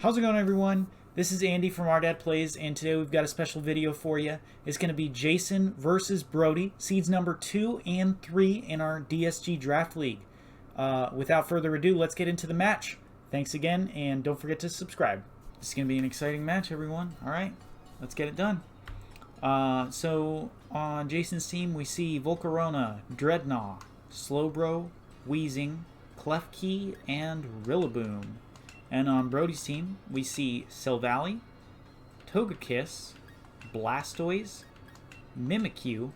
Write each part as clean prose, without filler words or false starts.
How's it going, everyone? This is Andy from Our Dad Plays, and today we've got a special video for you. It's going to be Jason versus Brody, seeds number 2 and 3 in our DSG Draft League. Without further ado, let's get into the match. Thanks again, and don't forget to subscribe. This is going to be an exciting match, everyone. All right, let's get it done. So on Jason's team, we see Volcarona, Dreadnought, Slowbro, Wheezing, Clefkey, and Rillaboom. And on Brody's team, we see Silvally, Togekiss, Blastoise, Mimikyu,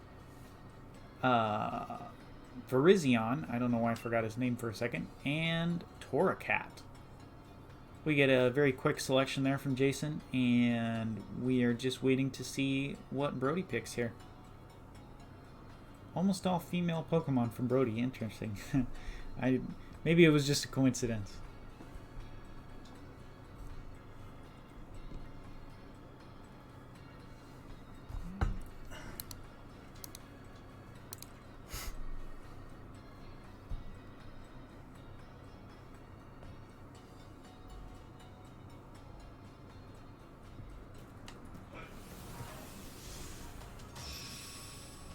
Virizion, I don't know why I forgot his name for a second, and Torracat. We get a very quick selection there from Jason, and we are just waiting to see what Brody picks here. Almost all female Pokemon from Brody, interesting. Maybe it was just a coincidence.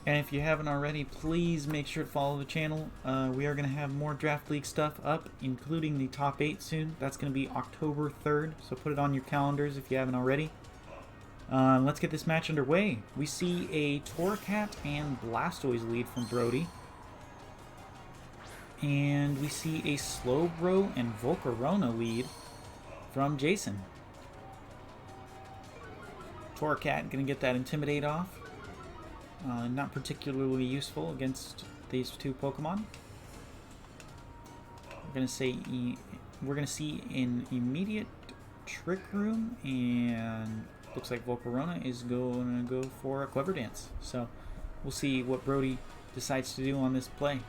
And if you haven't already, please make sure to follow the channel. We are going to have more Draft League stuff up, including the top 8 soon. That's going to be October 3rd, so put it on your calendars if you haven't already. Let's get this match underway. We see a Torracat and Blastoise lead from Brody. And we see a Slowbro and Volcarona lead from Jason. Torracat going to get that Intimidate off. Not particularly useful against these two Pokemon. We're gonna see an immediate Trick Room, and looks like Volcarona is gonna go for a Clever Dance. So we'll see what Brody decides to do on this play.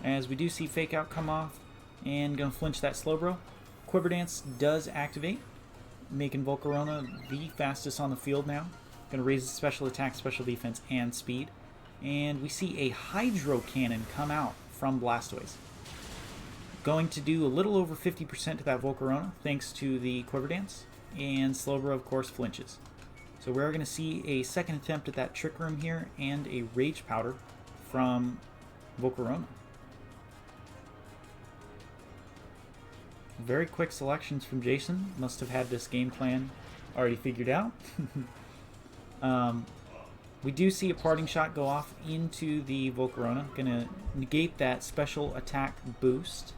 As we do see Fake Out come off, and gonna flinch that Slowbro. Quiver Dance does activate, making Volcarona the fastest on the field now. Gonna raise his special attack, special defense, and speed. And we see a Hydro Cannon come out from Blastoise. Going to do a little over 50% to that Volcarona, thanks to the Quiver Dance. And Slowbro, of course, flinches. So we're gonna see a second attempt at that Trick Room here, and a Rage Powder from Volcarona. Very quick selections from Jason. Must have had this game plan already figured out. We do see a Parting Shot go off into the Volcarona. Gonna negate that special attack boost.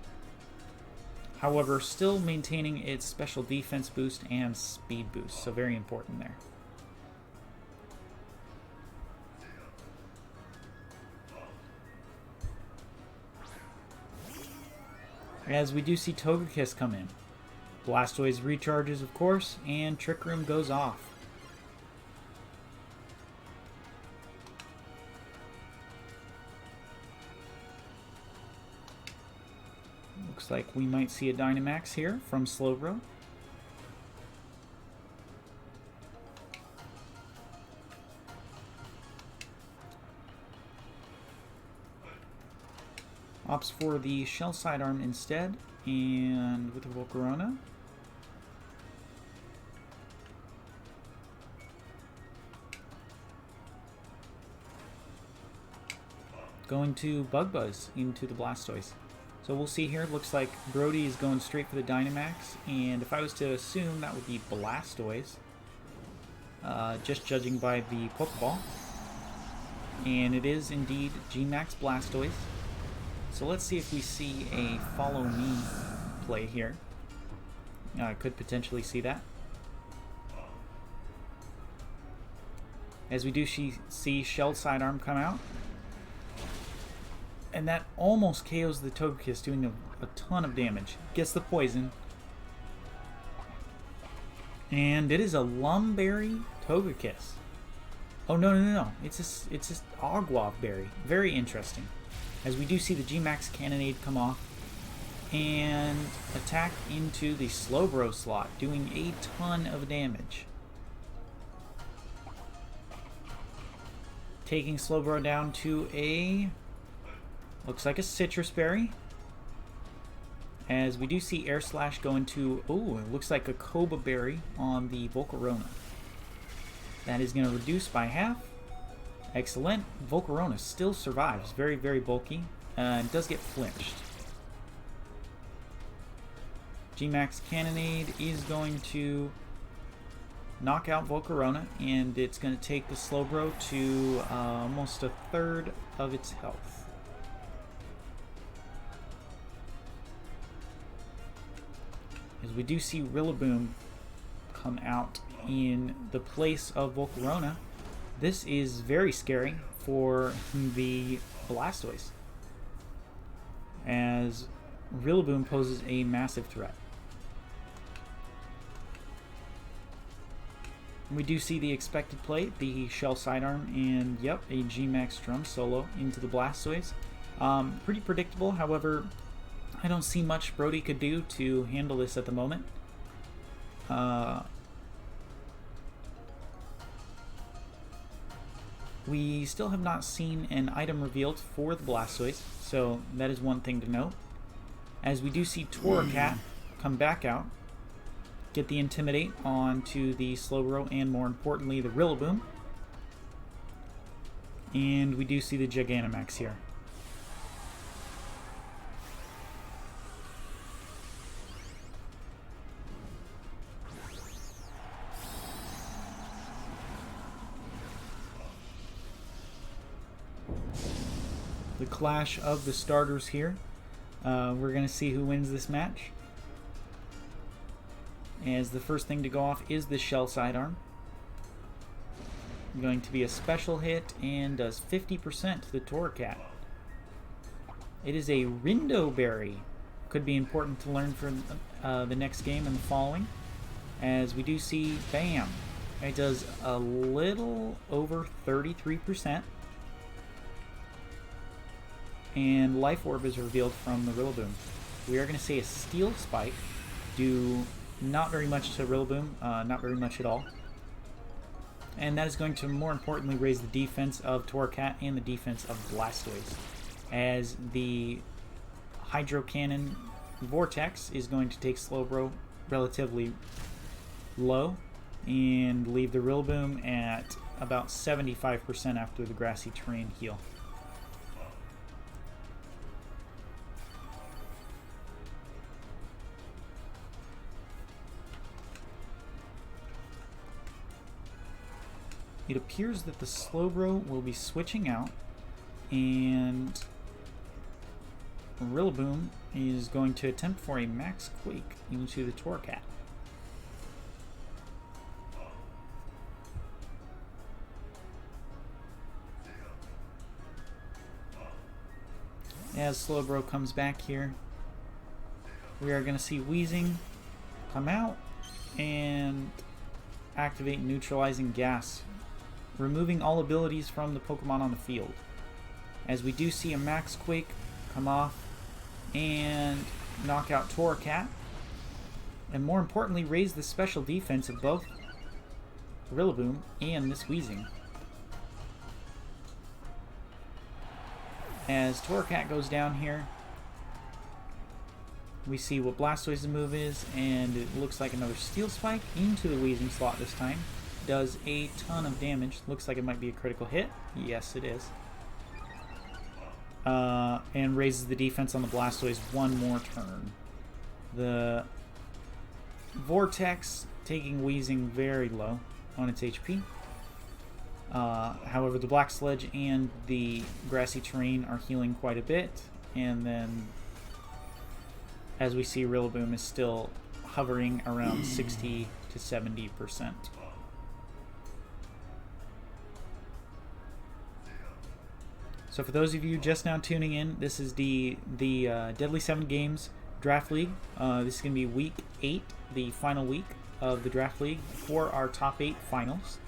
However, still maintaining its special defense boost and speed boost. So very important there. As we do see Togekiss come in. Blastoise recharges, of course, and Trick Room goes off. Looks like we might see a Dynamax here from Slowbro. Opts for the Shell Sidearm instead, and with the Volcarona. Going to Bug Buzz into the Blastoise. So we'll see here, looks like Brody is going straight for the Dynamax, and if I was to assume, that would be Blastoise. Just judging by the Pokeball. And it is indeed G-Max Blastoise. So let's see if we see a Follow Me play here. Could potentially see that. As we do see Shelled Sidearm come out. And that almost KOs the Togekiss, doing a ton of damage. Gets the poison. And it is a Lumberry Togekiss. Oh, no. It's just Ogwov Berry. Very interesting. As we do see the G-Max Cannonade come off and attack into the Slowbro slot, doing a ton of damage. taking Slowbro down to a, looks like a Citrus Berry. As we do see Air Slash go into, oh, it looks like a Cobra Berry on the Volcarona. That is going to reduce by half. Excellent. Volcarona still survives. Very, very bulky. It does get flinched. G-Max Cannonade is going to knock out Volcarona, and it's going to take the Slowbro to almost a third of its health. As we do see Rillaboom come out in the place of Volcarona. This is very scary for the Blastoise, as Rillaboom poses a massive threat. We do see the expected play, the Shell Sidearm, and yep, a G-Max Drum Solo into the Blastoise. Pretty predictable, however, I don't see much Brody could do to handle this at the moment. We still have not seen an item revealed for the Blastoise, so that is one thing to note. As we do see Torracat come back out, get the Intimidate onto the Slowbro, and more importantly the Rillaboom. And we do see the Gigantamax here. The clash of the starters here. We're going to see who wins this match. As the first thing to go off is the Shell Sidearm. Going to be a special hit and does 50% to the Torracat. It is a Rindo Berry. Could be important to learn for the next game and the following. As we do see, bam, it does a little over 33%. And Life Orb is revealed from the Rillaboom. We are going to see a Steel Spike do not very much to Rillaboom, not very much at all. And that is going to more importantly raise the defense of Torracat and the defense of Blastoise, as the Hydro Cannon Vortex is going to take Slowbro relatively low and leave the Rillaboom at about 75% after the Grassy Terrain heal. It appears that the Slowbro will be switching out, and Rillaboom is going to attempt for a Max Quake into the Torracat. As Slowbro comes back here, we are going to see Wheezing come out and activate Neutralizing Gas, removing all abilities from the Pokemon on the field. As we do see a Max Quake come off and knock out Torracat, and more importantly raise the special defense of both Rillaboom and this Wheezing. As Torracat goes down here, we see what Blastoise's move is, and it looks like another Steel Spike into the Wheezing slot this time. Does a ton of damage. Looks like it might be a critical hit. Yes, it is. And raises the defense on the Blastoise one more turn. The Vortex taking Wheezing very low on its HP. However, the Black Sledge and the Grassy Terrain are healing quite a bit. And then, as we see, Rillaboom is still hovering around 60 to 70%. So for those of you just now tuning in, this is the Deadly 7 Games Draft League. This is going to be Week 8, the final week of the Draft League for our top 8 finals.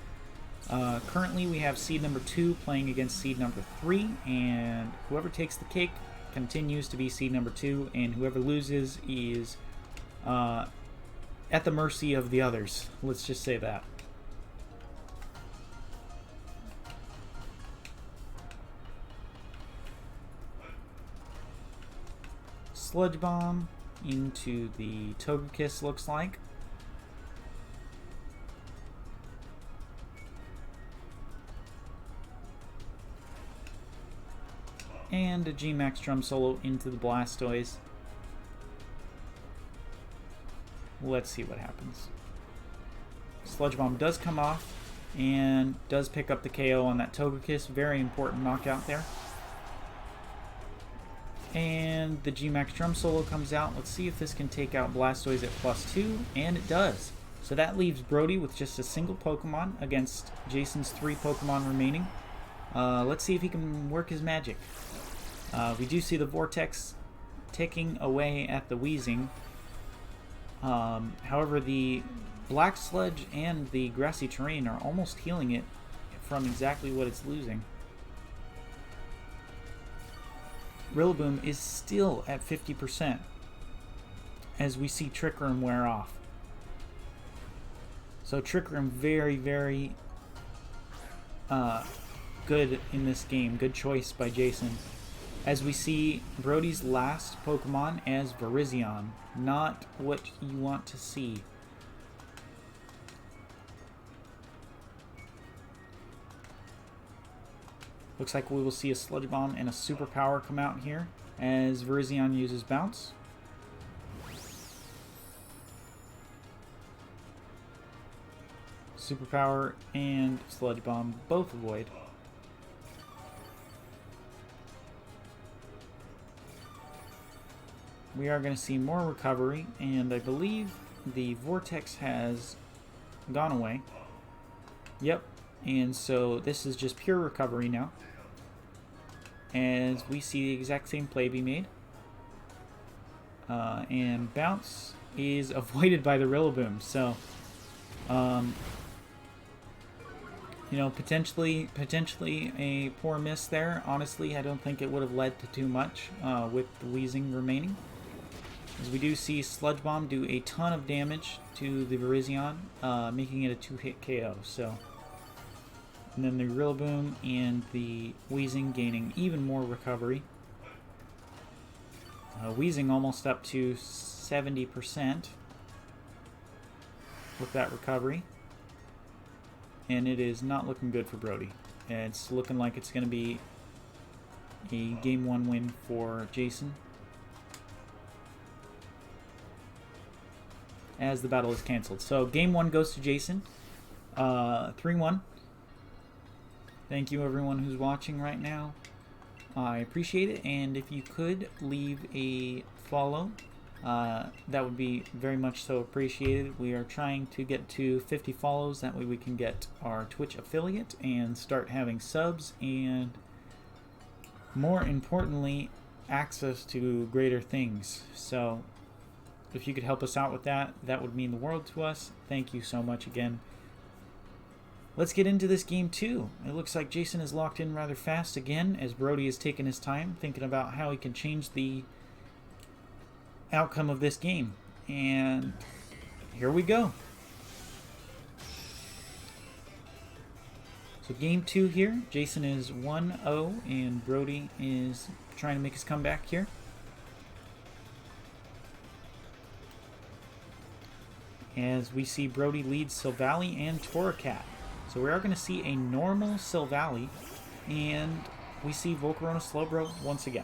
Currently we have seed number 2 playing against seed number 3, and whoever takes the cake continues to be seed number 2, and whoever loses is at the mercy of the others. Let's just say that. Sludge Bomb into the Togekiss, looks like. And a G-Max Drum Solo into the Blastoise. Let's see what happens. Sludge Bomb does come off and does pick up the KO on that Togekiss. Very important knockout there. And the G-Max Drum Solo comes out. Let's see if this can take out Blastoise at +2, and it does. So that leaves Brody with just a single Pokemon against Jason's 3 Pokemon remaining. Let's see if he can work his magic. We do see the Vortex ticking away at the Weezing. However, the Black Sludge and the Grassy Terrain are almost healing it from exactly what it's losing. Rillaboom is still at 50% as we see Trick Room wear off. So Trick Room very, very good in this game. Good choice by Jason. As we see Brody's last Pokemon as Virizion. Not what you want to see. Looks like we will see a Sludge Bomb and a Super Power come out here as Virizion uses Bounce. Super Power and Sludge Bomb both avoid. We are going to see more recovery, and I believe the Vortex has gone away. Yep, and so this is just pure recovery now. As we see the exact same play be made. And Bounce is avoided by the Rillaboom, so you know, potentially a poor miss there. Honestly, I don't think it would have led to too much with the Weezing remaining. As we do see Sludge Bomb do a ton of damage to the Virizion, making it a 2-hit KO. So, and then the Rillaboom and the Weezing gaining even more recovery. Weezing almost up to 70% with that recovery. And it is not looking good for Brody. It's looking like it's going to be a Game 1 win for Jason, as the battle is canceled. So Game 1 goes to Jason. 3-1. Thank you everyone who's watching right now. I appreciate it, and if you could leave a follow, that would be very much so appreciated. We are trying to get to 50 follows. That way we can get our Twitch affiliate and start having subs, and more importantly, access to greater things. So if you could help us out with that, that would mean the world to us. Thank you so much again. Let's get into this game 2. It looks like Jason is locked in rather fast again, as Brody has taken his time thinking about how he can change the outcome of this game. And here we go. So game 2 here. Jason is 1-0 and Brody is trying to make his comeback here. As we see Brody leads Silvally and Torracat. So we are going to see a normal Silvally, and we see Volcarona Slowbro once again.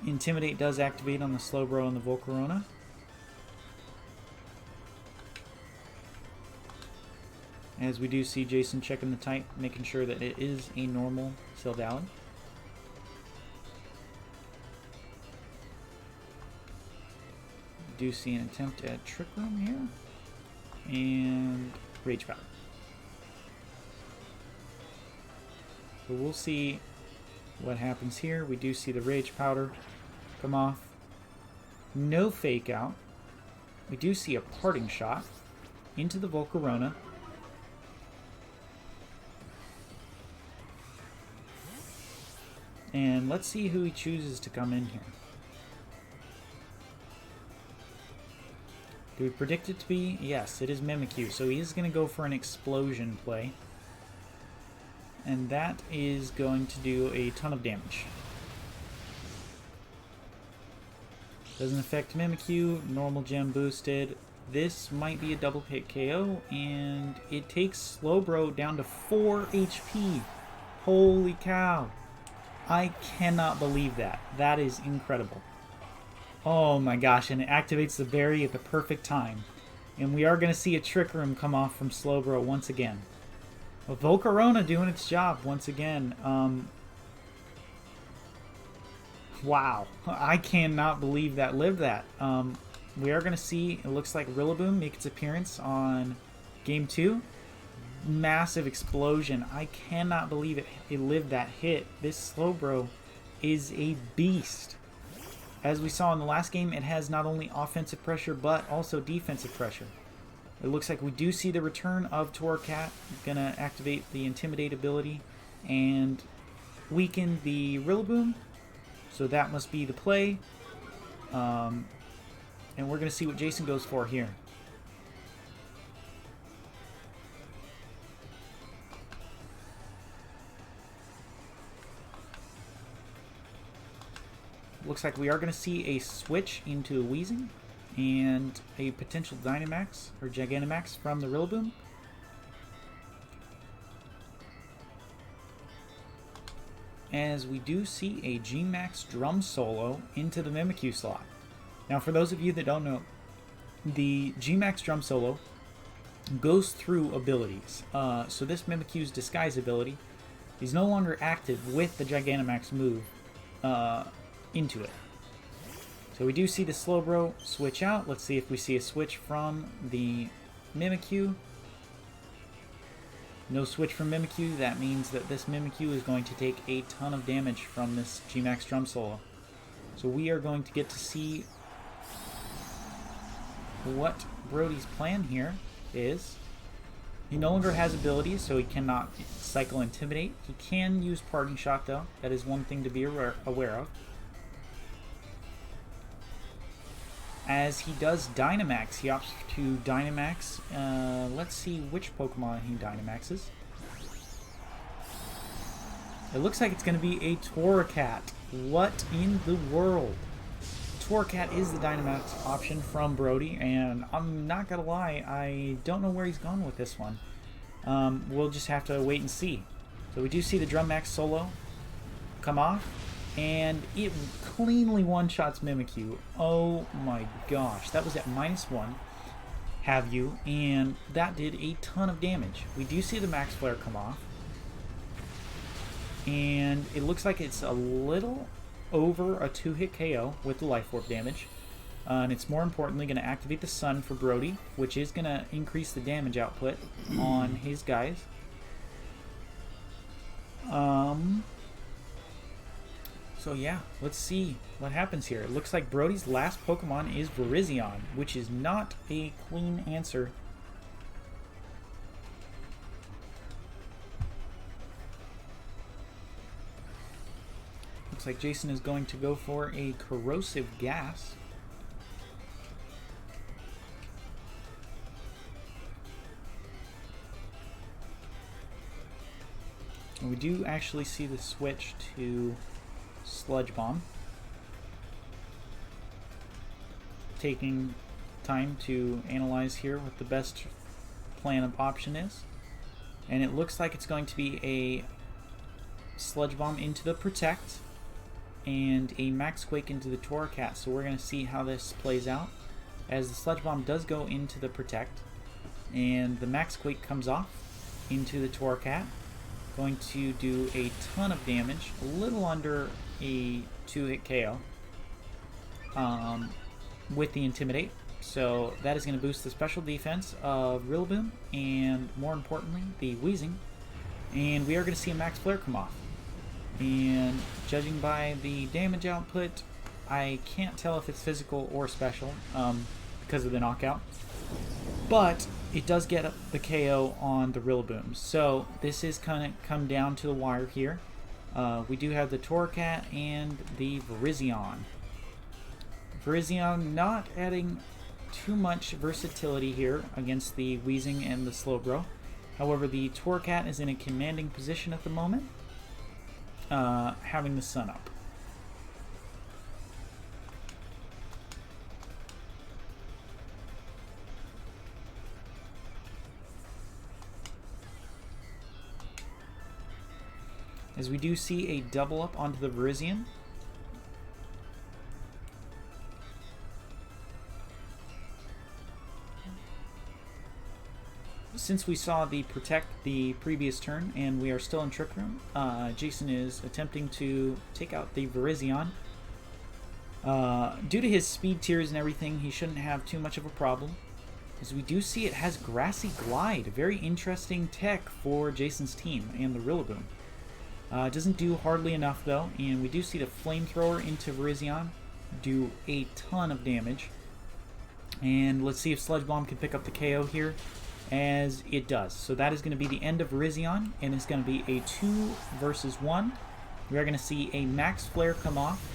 Intimidate does activate on the Slowbro and the Volcarona. As we do see Jason checking the type, making sure that it is a normal Silvally. Do see an attempt at Trick Room here, and Rage Powder. So we'll see what happens here. We do see the Rage Powder come off. No Fake Out. We do see a Parting Shot into the Volcarona. And let's see who he chooses to come in here. Do we predict it to be? Yes, it is Mimikyu. So he is going to go for an Explosion play. And that is going to do a ton of damage. Doesn't affect Mimikyu, normal gem boosted. This might be a double hit KO, and it takes Slowbro down to 4 HP. Holy cow. I cannot believe that. That is incredible. Oh my gosh, and it activates the berry at the perfect time. And we are going to see a Trick Room come off from Slowbro once again. Well, Volcarona doing its job once again. Wow. I cannot believe that lived that. We are going to see, it looks like Rillaboom make its appearance on Game 2. Massive explosion. I cannot believe it lived that hit. This Slowbro is a beast. As we saw in the last game, it has not only offensive pressure, but also defensive pressure. It looks like we do see the return of Torracat. Gonna activate the Intimidate ability and weaken the Rillaboom. So that must be the play. And we're gonna see what Jason goes for here. Looks like we are going to see a switch into a Weezing and a potential Dynamax or Gigantamax from the Rillaboom. As we do see a G-Max Drum Solo into the Mimikyu slot. Now for those of you that don't know, the G-Max Drum Solo goes through abilities. So this Mimikyu's Disguise ability is no longer active with the Gigantamax move into it. So we do see the Slowbro switch out. Let's see if we see a switch from the Mimikyu. No switch from Mimikyu. That means that this Mimikyu is going to take a ton of damage from this G-Max Drum Solo. So we are going to get to see what Brody's plan here is. He no longer has abilities, so he cannot cycle Intimidate. He can use Parting Shot, though. That is one thing to be aware of. As he does Dynamax, he opts to Dynamax. Let's see which Pokemon he Dynamaxes. It looks like it's going to be a Torracat. What in the world? Torracat is the Dynamax option from Brody, and I'm not going to lie, I don't know where he's gone with this one. We'll just have to wait and see. So we do see the Drum Max Solo come off. And it cleanly one-shots Mimikyu. Oh my gosh. That was at -1, have you? And that did a ton of damage. We do see the Max Flare come off. And it looks like it's a little over a 2-hit KO with the Life Orb damage. And it's more importantly going to activate the Sun for Brody, which is going to increase the damage output on his guys. So yeah, let's see what happens here. It looks like Brody's last Pokemon is Virizion, which is not a clean answer. Looks like Jason is going to go for a Corrosive Gas. And we do actually see the switch to Sludge Bomb. Taking time to analyze here what the best plan of option is. And it looks like it's going to be a Sludge Bomb into the Protect and a Max Quake into the Torracat. So we're going to see how this plays out. As the Sludge Bomb does go into the Protect and the Max Quake comes off into the Torracat. Going to do a ton of damage, a little under a 2-hit KO with the Intimidate. So that is going to boost the special defense of Rillaboom and, more importantly, the Weezing. And we are going to see a Max Flare come off. And judging by the damage output, I can't tell if it's physical or special because of the knockout. But it does get the KO on the Rillaboom. So this is kind of come down to the wire here. We do have the Torracat and the Virizion. Virizion not adding too much versatility here against the Weezing and the Slowbro. However, the Torcat is in a commanding position at the moment, having the sun up. As we do see a double up onto the Verizian. Since we saw the protect the previous turn and we are still in Trick Room, Jason is attempting to take out the Verizion. Due to his speed tiers and everything, he shouldn't have too much of a problem. As we do see, it has Grassy Glide, a very interesting tech for Jason's team and the Rillaboom. Doesn't do hardly enough though, and we do see the Flamethrower into Verizion do a ton of damage. And let's see if Sludge Bomb can pick up the KO here, as it does. So that is going to be the end of Verizion, and it's going to be a 2 versus 1. We are going to see a Max Flare come off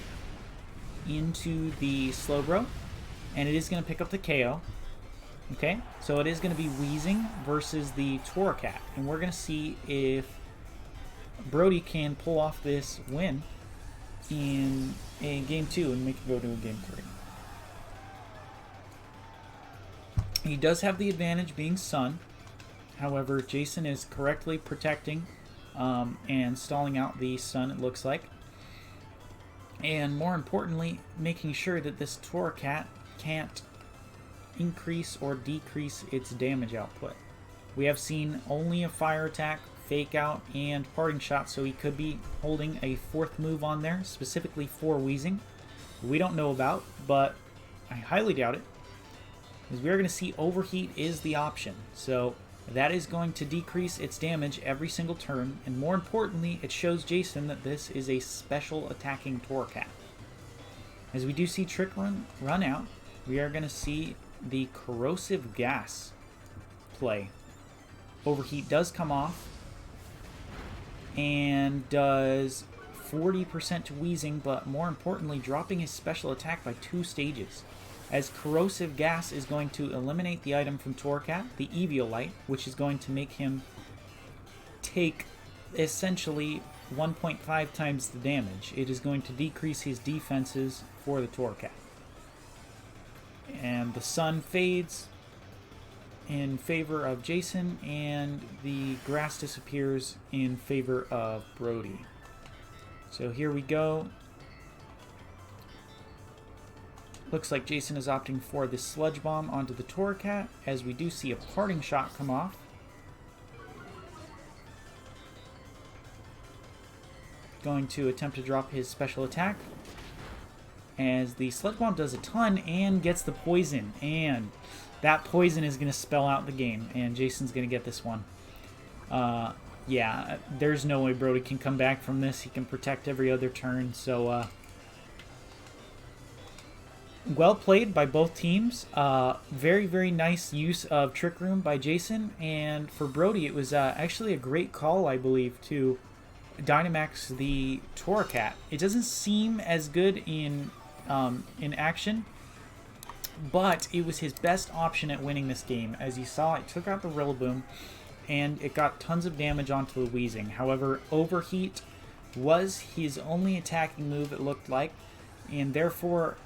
into the Slowbro, and it is going to pick up the KO. Okay, so it is going to be Weezing versus the Torcat, and we're going to see if Brody can pull off this win in a game 2 and make it go to a game 3. He does have the advantage being Sun. However, Jason is correctly protecting and stalling out the Sun, it looks like. And more importantly, making sure that this Torcat can't increase or decrease its damage output. We have seen only a Fire Attack, Fake Out, and Parting Shot, so he could be holding a 4th move on there, specifically for Weezing. We don't know about, but I highly doubt it, because we are going to see Overheat is the option. So that is going to decrease its damage every single turn, and more importantly, it shows Jason that this is a special attacking Torcat. As we do see Trick run out, we are going to see the Corrosive Gas play. Overheat does come off, and does 40% to Weezing, but more importantly, dropping his special attack by 2 stages. As Corrosive Gas is going to eliminate the item from Torcat, the Eviolite, which is going to make him take essentially 1.5 times the damage. It is going to decrease his defenses for the Torcat. And the Sun fades in favor of Jason, and the grass disappears in favor of Brody. So here we go. Looks like Jason is opting for the Sludge Bomb onto the Torcat, as we do see a Parting Shot come off. Going to attempt to drop his special attack, as the Sludge Bomb does a ton and gets the poison, and that poison is going to spell out the game, and Jason's going to get this one. Yeah, there's no way Brody can come back from this. He can protect every other turn, so well played by both teams. Very, very nice use of Trick Room by Jason, and for Brody, it was actually a great call, I believe, to Dynamax the Torcat. It doesn't seem as good in action, but it was his best option at winning this game. As you saw, it took out the Rillaboom, and it got tons of damage onto the Weezing. However, Overheat was his only attacking move, it looked like, and therefore,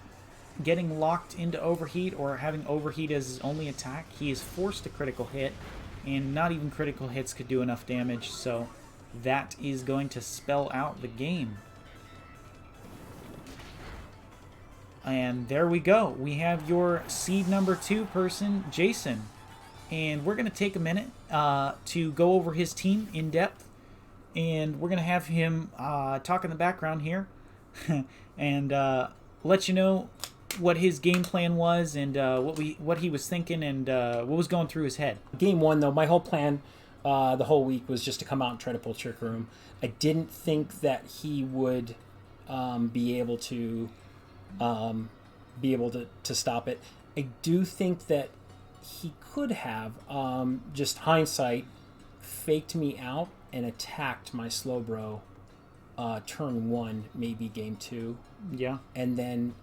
getting locked into Overheat or having Overheat as his only attack, he is forced to critical hit, and not even critical hits could do enough damage, so that is going to spell out the game. And there we go. We have your seed number 2 person, Jason. And we're going to take a minute to go over his team in depth. And we're going to have him talk in the background here. And let you know what his game plan was, and what he was thinking, and what was going through his head. Game 1, though, my whole plan the whole week was just to come out and try to pull Trick Room. I didn't think that he would be able to stop it. I do think that he could have, just hindsight, faked me out and attacked my Slowbro turn 1, maybe game 2. Yeah. And then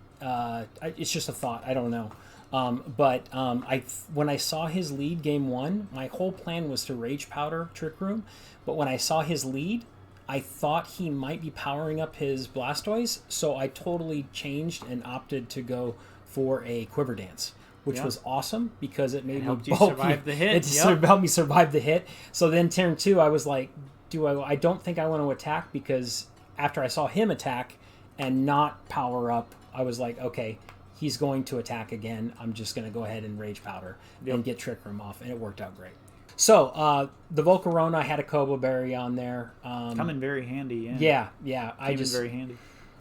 it's just a thought. I don't know. When I saw his lead game 1, my whole plan was to Rage Powder Trick Room. But when I saw his lead, I thought he might be powering up his Blastoise, so I totally changed and opted to go for a Quiver Dance, which was awesome because it made me helped you survive the hit. It helped me survive the hit. So then turn 2, I was like, I don't think I want to attack, because after I saw him attack and not power up, I was like, okay, he's going to attack again. I'm just going to go ahead and Rage Powder and get Trick Room off, and it worked out great. So the Volcarona had a Kobo Berry on there. Coming very handy. Yeah. Very handy.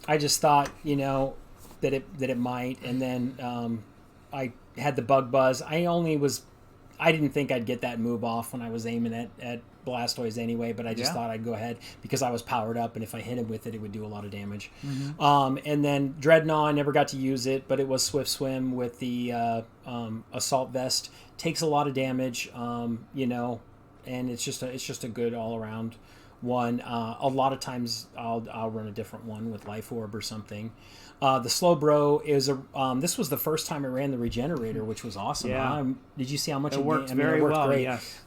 I just thought, that it might, and then I had the Bug Buzz. I didn't think I'd get that move off when I was aiming at Blastoise anyway, but I just thought I'd go ahead because I was powered up, and if I hit him with it, it would do a lot of damage. And then Dreadnought, I never got to use it, but it was Swift Swim with the Assault Vest. Takes a lot of damage, and it's just a good all around one. A lot of times I'll run a different one with Life Orb or something. The Slowbro is this was the first time I ran the Regenerator, which was awesome. Yeah. Did you see how much it worked? It worked great. Yes.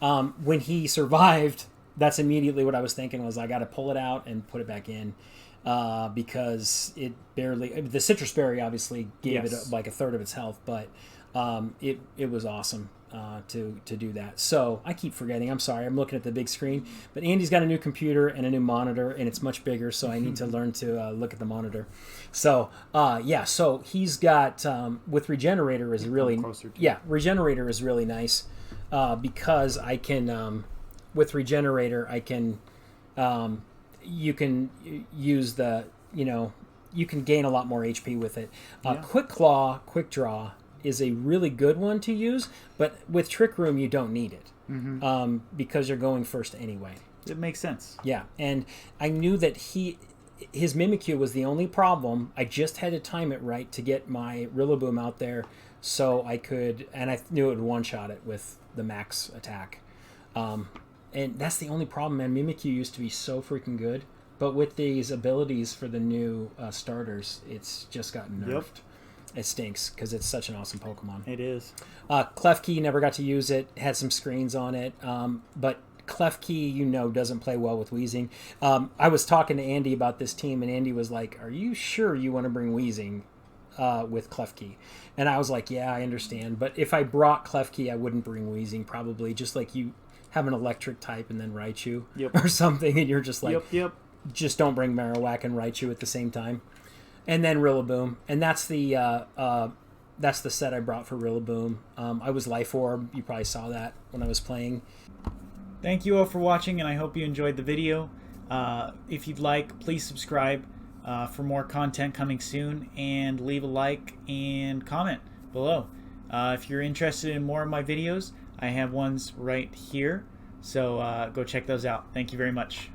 When he survived, that's immediately what I was thinking was I got to pull it out and put it back in, because it barely. The Citrus Berry obviously gave it like a third of its health, but it was awesome. To do that. So I keep forgetting. I'm sorry. I'm looking at the big screen. But Andy's got a new computer and a new monitor, and it's much bigger, so I need to learn to look at the monitor. So, so he's got, with Regenerator is really... Regenerator is really nice because I can, with Regenerator, I can, you can use the, you can gain a lot more HP with it. Quick Claw, Quick Draw is a really good one to use, but with Trick Room you don't need it because you're going first anyway. It makes sense. Yeah, and I knew that his Mimikyu was the only problem. I just had to time it right to get my Rillaboom out there so I could, and I knew it would one-shot it with the max attack. And that's the only problem, man. Mimikyu used to be so freaking good, but with these abilities for the new starters, it's just gotten nerfed. It stinks because it's such an awesome Pokemon. It is. Klefki, never got to use it. Had some screens on it. But Klefki, doesn't play well with Weezing. I was talking to Andy about this team, and Andy was like, are you sure you want to bring Weezing with Klefki? And I was like, yeah, I understand. But if I brought Klefki, I wouldn't bring Weezing, probably. Just like you have an electric type and then Raichu or something, and you're just like, just don't bring Marowak and Raichu at the same time. And then Rillaboom, and that's the set I brought for Rillaboom. I was Life Orb. You probably saw that when I was playing. Thank you all for watching, and I hope you enjoyed the video. If you'd like, please subscribe for more content coming soon, and leave a like and comment below. If you're interested in more of my videos, I have ones right here, so go check those out. Thank you very much.